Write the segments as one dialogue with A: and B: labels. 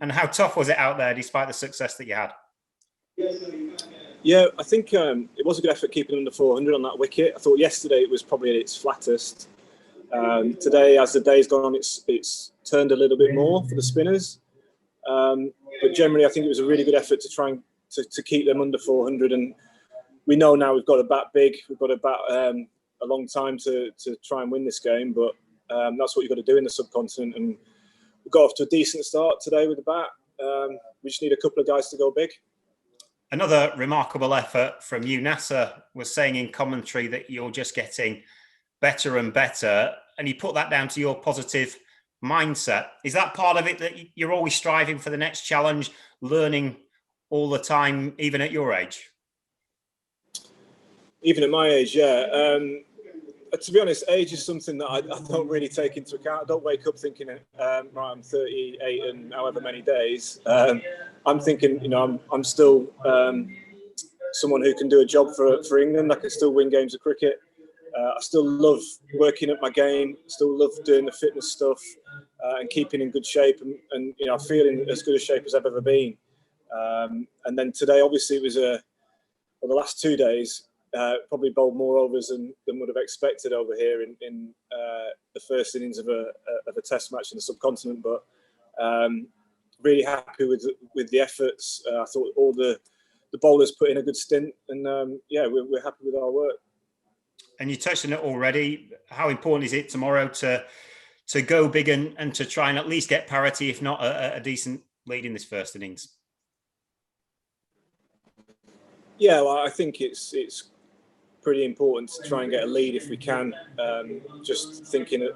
A: And how tough was it out there, despite the success that you had?
B: Yeah, I think it was a good effort keeping under 400 on that wicket. I thought yesterday it was probably at its flattest. Today, as the day's gone on, it's turned a little bit more for the spinners. But generally, I think it was a really good effort to try and to keep them under 400. And we know now we've got to bat big. We've got to bat a long time to try and win this game. But that's what you've got to do in the subcontinent. And we got off to a decent start today with the bat. We just need a couple of guys to go big.
A: Another remarkable effort from you. Nasser was saying in commentary that you're just getting better and better, and he put that down to your positive mindset. Is that part of it, that you're always striving for the next challenge, learning all the time, even at your age?
B: Even at my age, yeah. To be honest, age is something that I don't really take into account. I don't wake up thinking, right, I'm 38 and however many days. I'm thinking, you know, I'm still someone who can do a job for England. I can still win games of cricket. I still love working at my game. Still love doing the fitness stuff and keeping in good shape and you know, feeling as good a shape as I've ever been. And then today, obviously, it was the last 2 days. Probably bowled more overs than would have expected over here in the first innings of a test match in the subcontinent. But really happy with the efforts. I thought all the bowlers put in a good stint, and yeah, we're happy with our work.
A: And you touched on it already. How important is it tomorrow to go big and to try and at least get parity, if not a decent lead in this first innings?
B: Yeah, well, I think it's pretty important to try and get a lead if we can. Just thinking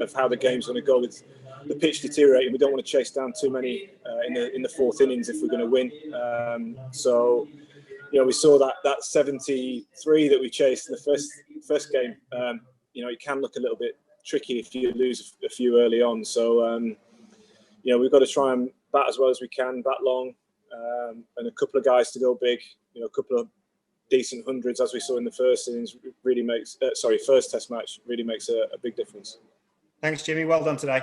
B: of how the game's going to go with the pitch deteriorating, we don't want to chase down too many in the fourth innings if we're going to win. So, you know, we saw that 73 that we chased in the first game. You know, it can look a little bit tricky if you lose a few early on. So, you know, we've got to try and bat as well as we can, bat long, and a couple of guys to go big. You know, a couple of decent hundreds, as we saw in the first innings, really makes first test match really makes a big difference.
A: Thanks, Jimmy. Well done today.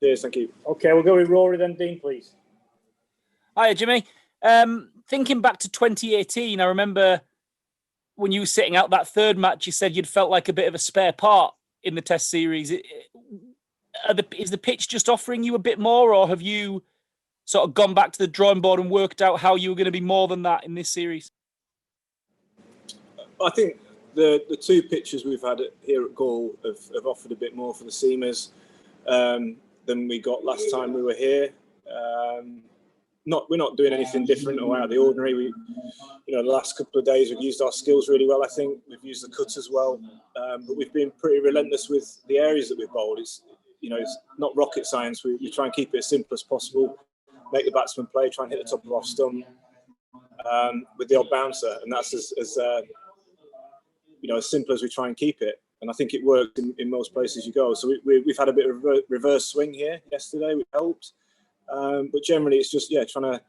B: Cheers, thank you.
C: Okay, we'll go with Rory then. Dean, please.
D: Hiya, Jimmy. Thinking back to 2018, I remember when you were sitting out that third match, you said you'd felt like a bit of a spare part in the Test series. Is the pitch just offering you a bit more, or have you sort of gone back to the drawing board and worked out how you were going to be more than that in this series?
B: I think the two pitches we've had here at Galle have offered a bit more for the seamers than we got last time we were here. We're not doing anything different or out of the ordinary. The last couple of days we've used our skills really well. I think we've used the cuts as well, but we've been pretty relentless with the areas that we've bowled. It's not rocket science. We try and keep it as simple as possible. Make the batsman play, try and hit the top of off stump with the odd bouncer, and that's as simple as we try and keep it. And I think it worked in most places you go. So we've had a bit of a reverse swing here yesterday, which helped. But generally, it's just trying to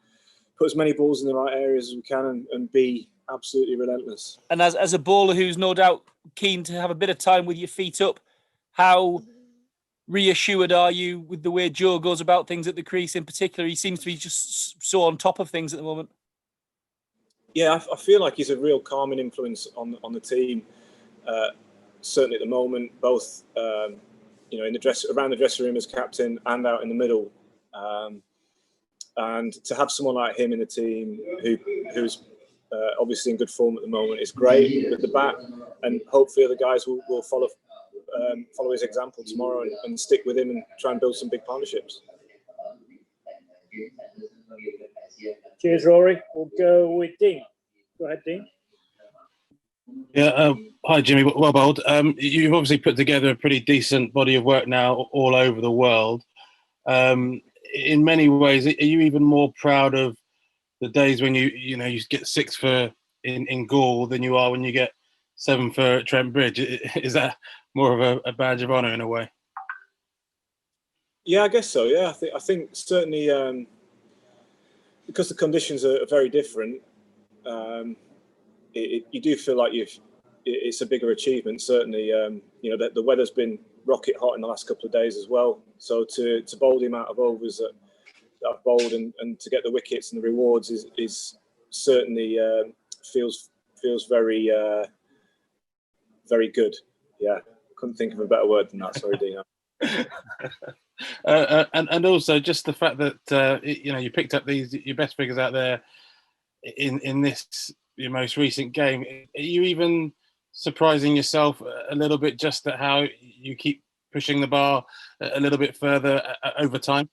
B: put as many balls in the right areas as we can and be absolutely relentless.
D: And as a bowler who's no doubt keen to have a bit of time with your feet up, how reassured are you with the way Joe goes about things at the crease in particular? He seems to be just so on top of things at the moment.
B: Yeah, I feel like he's a real calming influence on the team. Certainly at the moment, both around the dressing room as captain and out in the middle. And to have someone like him in the team who's obviously in good form at the moment is great with the bat, and hopefully other guys will follow his example tomorrow and stick with him and try and build some big partnerships.
C: Cheers, Rory. We'll go with Dean. Go ahead, Dean.
E: Yeah, hi Jimmy, well bowled. You've obviously put together a pretty decent body of work now all over the world. In many ways, are you even more proud of the days when you get 6 in Galle than you are when you get 7 for Trent Bridge? Is that more of a badge of honour in a way?
B: Yeah, I guess so. Yeah, I think certainly because the conditions are very different. You do feel like it's a bigger achievement. Certainly, the weather's been rocket hot in the last couple of days as well. So to bowl the amount of overs I've bowled, and to get the wickets and the rewards is certainly feels very very good. Yeah, couldn't think of a better word than that. Sorry, Dino.
E: And also just the fact that you picked up your best figures out there in this your most recent game. Are you even surprising yourself a little bit just at how you keep pushing the bar a little bit further over time?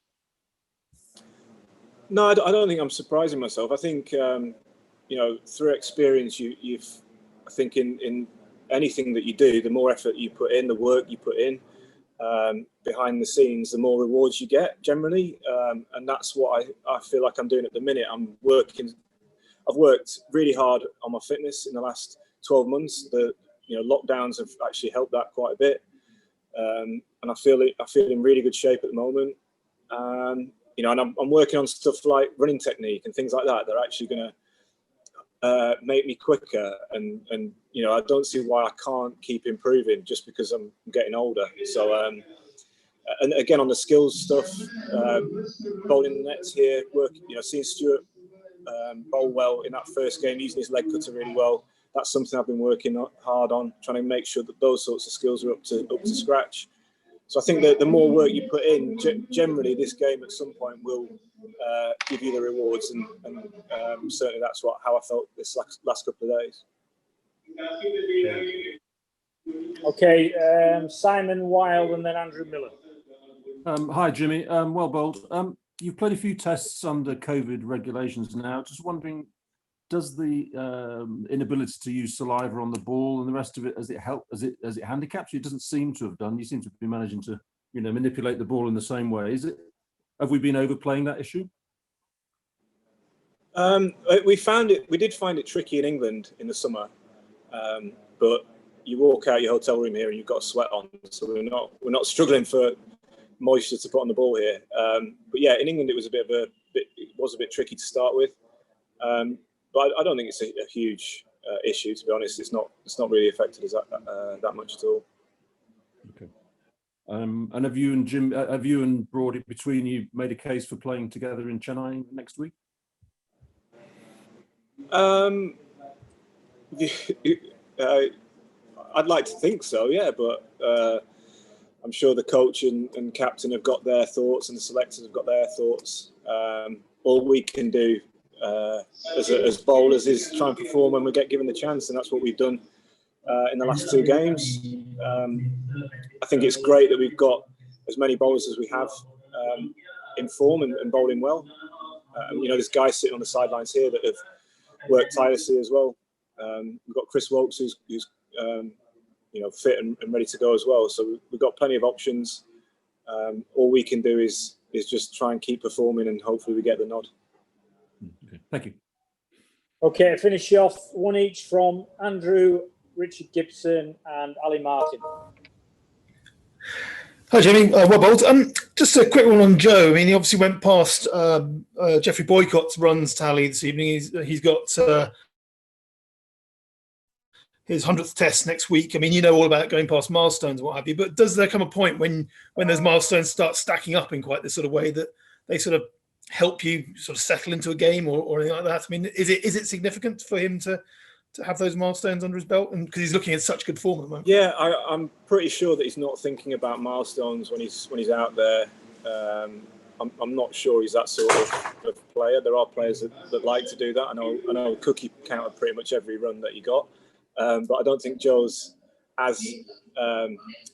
B: No, I don't think I'm surprising myself. I think through experience, I think in anything that you do, the more effort you put in, the work you put in behind the scenes, the more rewards you get generally, and that's what I feel like I'm doing at the minute. I've worked really hard on my fitness in the last 12 months. The lockdowns have actually helped that quite a bit, and I feel in really good shape at the moment. And I'm working on stuff like running technique and things like that. They're actually going to make me quicker, and I don't see why I can't keep improving just because I'm getting older. So and again on the skills stuff, bowling the nets here, seeing Stuart bowl well in that first game, using his leg cutter really well. That's something I've been working hard on, trying to make sure that those sorts of skills are up to scratch. So I think that the more work you put in, generally this game at some point will give you the rewards, and certainly that's how I felt this last couple of days.
C: Okay, Simon Wilde and then Andrew Miller.
F: Hi, Jimmy. Well bowled. You've played a few tests under COVID regulations now. Just wondering, does the inability to use saliva on the ball and the rest of it, has it handicapped you? It doesn't seem to have done. You seem to be managing to, manipulate the ball in the same way. Have we been overplaying that issue?
B: We did find it tricky in England in the summer, but you walk out your hotel room here and you've got a sweat on, so we're not struggling for moisture to put on the ball here. But yeah, in England it was a bit tricky to start with. But I don't think it's a huge issue, to be honest. It's not really affected us that much at all.
F: Okay. And have you and Broad, between you, made a case for playing together in Chennai next week?
B: I'd like to think so, yeah, but I'm sure the coach and captain have got their thoughts, and the selectors have got their thoughts. All we can do as bowlers is try and perform when we get given the chance, and that's what we've done in the last two games. I think it's great that we've got as many bowlers as we have in form and bowling well. There's guys sitting on the sidelines here that have worked tirelessly as well. We've got Chris Wokes who's fit and ready to go as well. So we've got plenty of options. All we can do is just try and keep performing, and hopefully we get the nod.
F: Okay, thank you.
C: Okay, finish off one each from Andrew, Richard Gibson and Ali Martin.
G: Hi, Jimmy. Well bowled. Just a quick one on Joe. I mean, he obviously went past Geoffrey Boycott's runs tally this evening. He's got his 100th test next week. I mean, all about going past milestones and what have you. But does there come a point when those milestones start stacking up in quite this sort of way that they sort of help you sort of settle into a game or anything like that? I mean, is it significant for him to have those milestones under his belt, and because he's looking at such good form at the moment?
B: Yeah, I'm pretty sure that he's not thinking about milestones when he's out there. I'm not sure he's that sort of player. There are players that like to do that. I know Cookie counted pretty much every run that he got, but I don't think Joe's as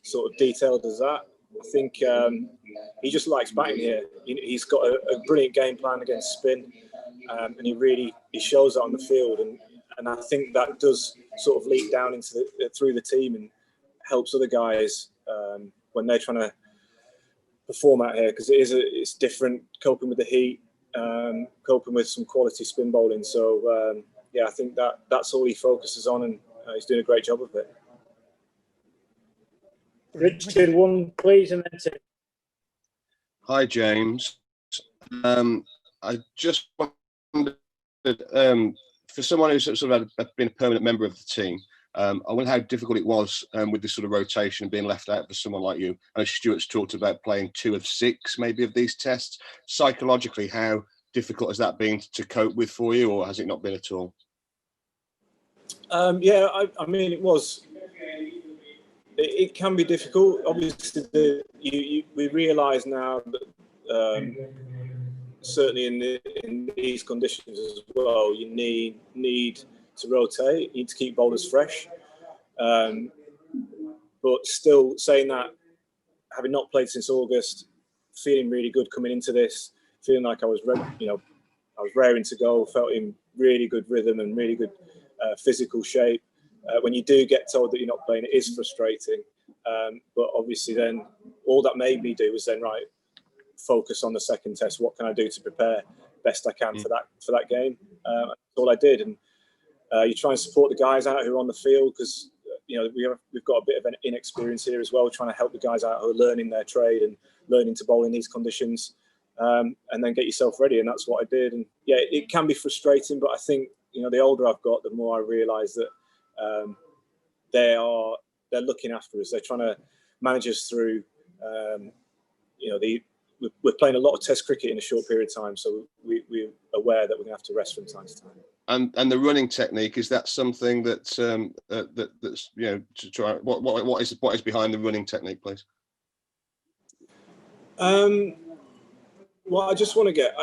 B: sort of detailed as that. I think he just likes batting here. He's got a brilliant game plan against spin, and he shows that on the field, and I think that does sort of leak down into through the team and helps other guys when they're trying to perform out here, because it's different coping with the heat, coping with some quality spin bowling. So I think that's all he focuses on, and he's doing a great job of it.
C: Richard, one please, and then two.
H: Hi, James. I just wondered, for someone who's sort of been a permanent member of the team, I wonder how difficult it was with this sort of rotation and being left out for someone like you. I know Stuart's talked about playing 2 of 6 maybe of these tests. Psychologically, how difficult has that been to cope with for you, or has it not been at all?
B: Yeah, I mean, it was. It can be difficult. Obviously, we realise now that certainly in these conditions as well, you need to rotate. You need to keep bowlers fresh. But still, saying that, having not played since August, feeling really good coming into this, feeling like I was raring to go, felt in really good rhythm and really good physical shape. When you do get told that you're not playing, it is frustrating. But obviously then all that made me do was then, right, focus on the second test. What can I do to prepare best I can for that game? That's all I did. And you try and support the guys out who are on the field, because we've got a bit of an inexperience here as well, trying to help the guys out who are learning their trade and learning to bowl in these conditions, and then get yourself ready. And that's what I did. And yeah, it can be frustrating, but I think the older I've got, the more I realise that they're looking after us. They're trying to manage us through. We're playing a lot of Test cricket in a short period of time, so we're aware that we're going to have to rest from time to time. And
H: the running technique, is that something that's to try? What is behind the running technique, please?
B: Well, I just want to get.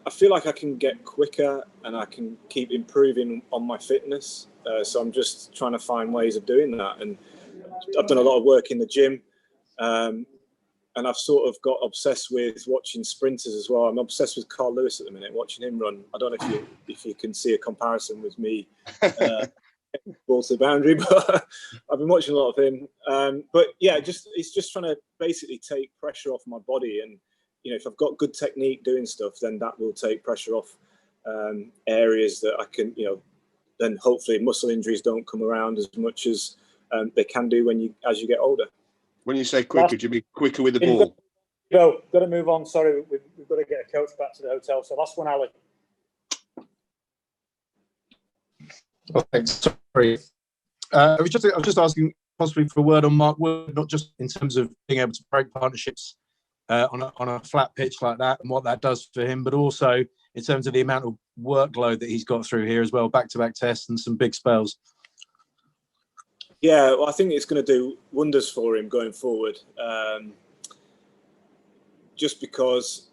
B: I feel like I can get quicker and I can keep improving on my fitness. So I'm just trying to find ways of doing that. And I've done a lot of work in the gym, and I've sort of got obsessed with watching sprinters as well. I'm obsessed with Carl Lewis at the minute, watching him run. I don't know if you can see a comparison with me. Ball to the boundary, but I've been watching a lot of him. But yeah, it's just trying to basically take pressure off my body. And if I've got good technique doing stuff, then that will take pressure off areas that I can, then hopefully muscle injuries don't come around as much as they can do as you get older.
H: When you say quicker, do you mean quicker with the ball?
C: Got to move on. Sorry, we've got to get a coach back to the hotel. So last one, Ali.
I: Oh, thanks. Sorry. I was just asking possibly for a word on Mark Wood, not just in terms of being able to break partnerships on a flat pitch like that and what that does for him, but also in terms of the amount of workload that he's got through here as well, back-to-back tests and some big spells.
B: Yeah, well, I think it's going to do wonders for him going forward. Just because,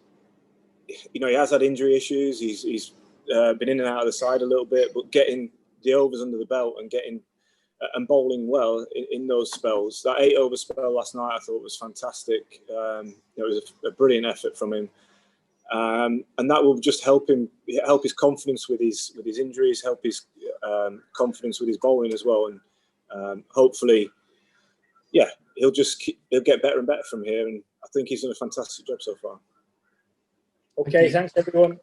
B: he has had injury issues. He's been in and out of the side a little bit, but getting the overs under the belt and getting and bowling well in those spells. That 8-over spell last night, I thought was fantastic. It was a brilliant effort from him, and that will just help his confidence with his injuries, help his confidence with his bowling as well, and hopefully, yeah, he'll get better and better from here. And I think he's done a fantastic job so far.
C: Okay, thanks everyone.